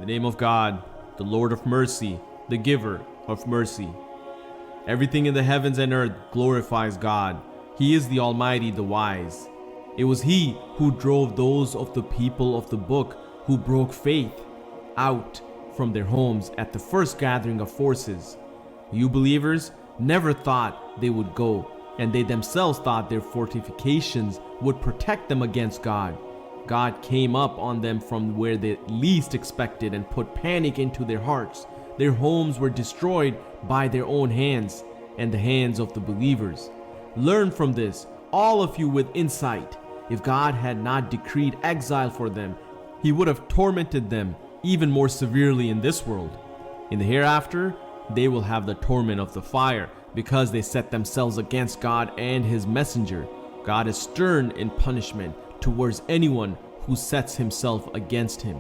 name of God, the Lord of mercy, the giver of mercy. Everything in the heavens and earth glorifies God. He is the Almighty, the Wise. It was He who drove those of the people of the book who broke faith out from their homes at the first gathering of forces. You believers never thought they would go, and they themselves thought their fortifications would protect them against God. God came up on them from where they least expected and put panic into their hearts. Their homes were destroyed by their own hands and the hands of the believers. Learn from this, all of you with insight. If God had not decreed exile for them, He would have tormented them even more severely in this world. In the hereafter, they will have the torment of the fire because they set themselves against God and His messenger. God is stern in punishment towards anyone who sets himself against Him.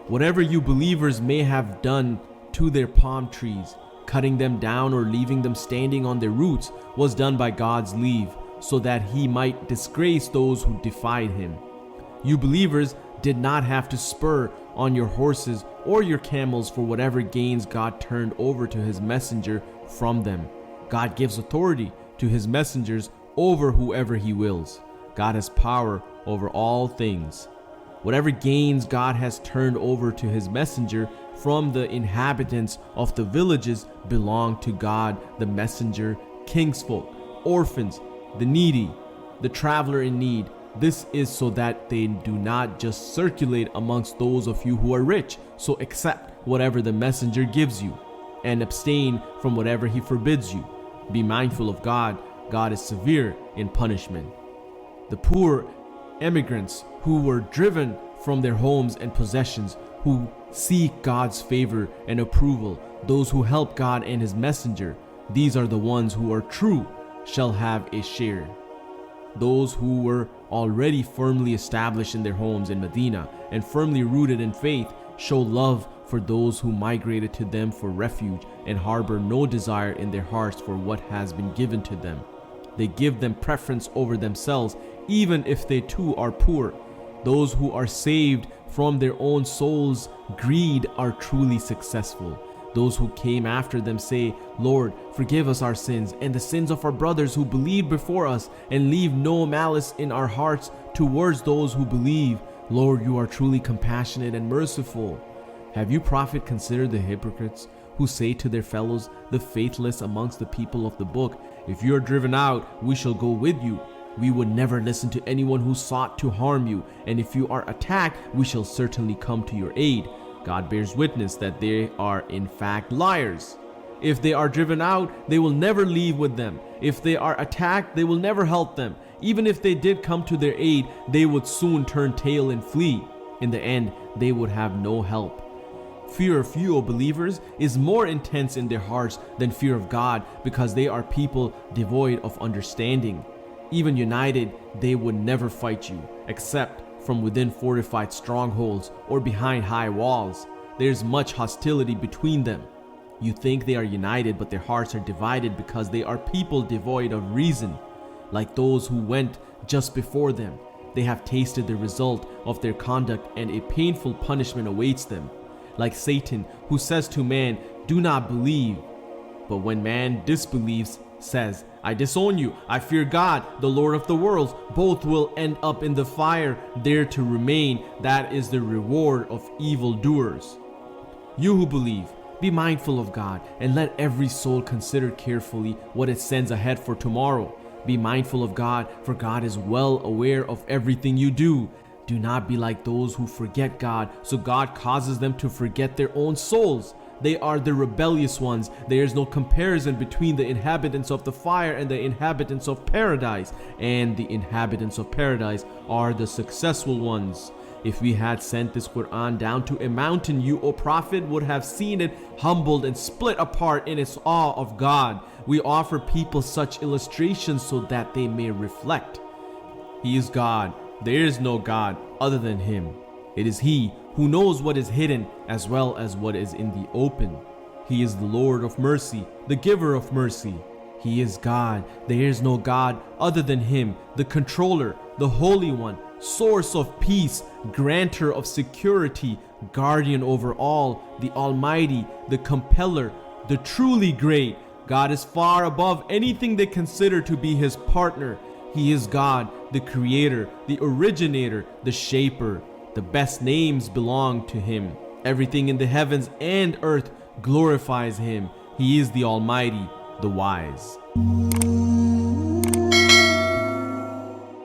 Whatever you believers may have done to their palm trees, cutting them down or leaving them standing on their roots, was done by God's leave, so that He might disgrace those who defied Him. You believers did not have to spur on your horses or your camels for whatever gains God turned over to His messenger from them. God gives authority to His messengers over whoever He wills. God has power over all things. Whatever gains God has turned over to His messenger from the inhabitants of the villages belong to God, the messenger, kingsfolk, orphans, the needy, the traveler in need. This is so that they do not just circulate amongst those of you who are rich. So accept whatever the messenger gives you and abstain from whatever he forbids you. Be mindful of God. God is severe in punishment. The poor emigrants who were driven from their homes and possessions, who seek God's favor and approval, those who help God and His messenger, these are the ones who are true, shall have a share. Those who were already firmly established in their homes in Medina and firmly rooted in faith show love for those who migrated to them for refuge and harbor no desire in their hearts for what has been given to them. They give them preference over themselves, even if they too are poor. Those who are saved from their own souls' greed are truly successful. Those who came after them say, Lord, forgive us our sins and the sins of our brothers who believed before us, and leave no malice in our hearts towards those who believe. Lord, you are truly compassionate and merciful. Have you, prophet, considered the hypocrites who say to their fellows, the faithless amongst the people of the book, if you are driven out, we shall go with you. We would never listen to anyone who sought to harm you, and if you are attacked, we shall certainly come to your aid. God bears witness that they are in fact liars. If they are driven out, they will never leave with them. If they are attacked, they will never help them. Even if they did come to their aid, they would soon turn tail and flee. In the end, they would have no help. Fear of you, O believers, is more intense in their hearts than fear of God, because they are people devoid of understanding. Even united, they would never fight you, except from within fortified strongholds or behind high walls. There's much hostility between them. You think they are united, but their hearts are divided because they are people devoid of reason. Like those who went just before them, they have tasted the result of their conduct, and a painful punishment awaits them. Like Satan, who says to man, do not believe. But when man disbelieves, says, I disown you, I fear God, the Lord of the worlds. Both will end up in the fire, there to remain. That is the reward of evildoers. You who believe, be mindful of God, and let every soul consider carefully what it sends ahead for tomorrow. Be mindful of God, for God is well aware of everything you do. Do not be like those who forget God, so God causes them to forget their own souls. They are the rebellious ones. There is no comparison between the inhabitants of the fire and the inhabitants of paradise, and the inhabitants of paradise are the successful ones. If we had sent this Quran down to a mountain, you, O Prophet, would have seen it humbled and split apart in its awe of God. We offer people such illustrations so that they may reflect. He is God. There is no God other than Him. It is He who knows what is hidden as well as what is in the open. He is the Lord of mercy, the giver of mercy. He is God. There is no God other than Him, the controller, the Holy One, source of peace, granter of security, guardian over all, the Almighty, the Compeller, the truly great. God is far above anything they consider to be his partner. He is God, the Creator, the Originator, the Shaper. The best names belong to him. Everything in the heavens and earth glorifies him. He is the Almighty, the Wise.